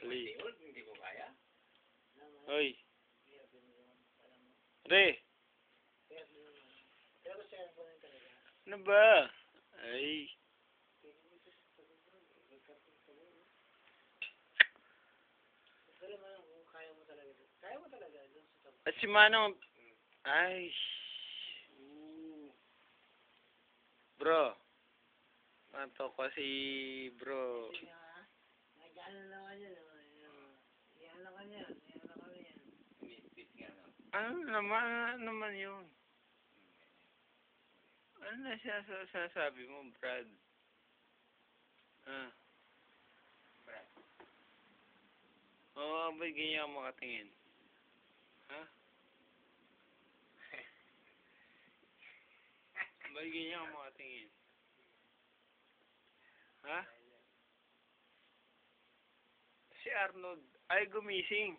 Ali. Hindi ko kaya. Hoy. Re. Ano ba? Ay. At si Manong. Ay. Bro. Anto ko si bro. Ano naman yun? Ano na sinasabi mo, Brad? Ah. Brad. Oo, ba't ganyan ka makatingin? Ha? Ba't ganyan ka makatingin? Ha? Si Arnold. Ay, gumising.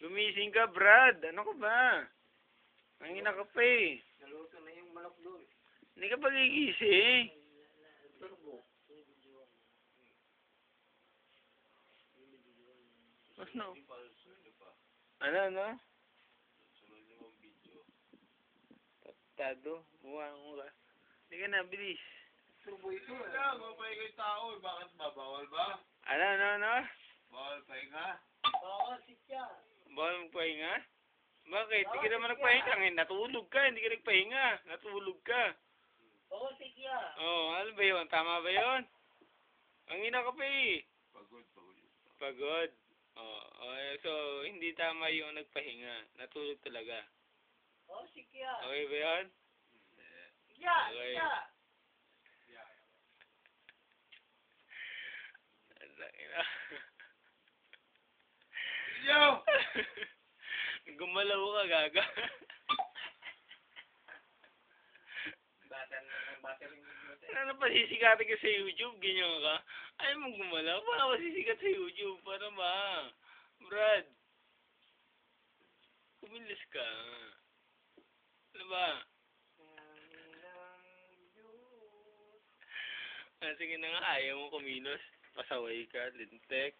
Gumising ka, Brad. Ano ka ba? Nangina ka pa eh. Naluto na yung manok doon. Hindi ka pa gigising. Turbo. Ano? Ano? Taptado. Mukha ka. Hindi ka na, bilis. Turbo ito. Wala, mapahinga yung tao. Bakit ba? Bawal ba? Ano? Bawal pahinga? Bawal magpahinga? Bakit? Hindi ka naman nagpahinga. Natulog ka. Hindi ka nagpahinga. Natulog ka. Oo, sikya. Oh, ano ba yun? Tama ba yun? Ang ina ka pa eh. Pagod. So, hindi tama yung nagpahinga. Natulog talaga. Oo, sikya. Okay ba yun? Sikya, Okay. sikya. Yo! Gumalaw ka, gaga. Ano pa sisikatin ka sa YouTube? Ganyan ka? Ayaw mong gumalaw? Paano ka sisikat sa YouTube? Para ba? Brad. Kumilis ka. Ano ba? Sige na nga, ayaw mo kumilos. Pasaway ka, lintek.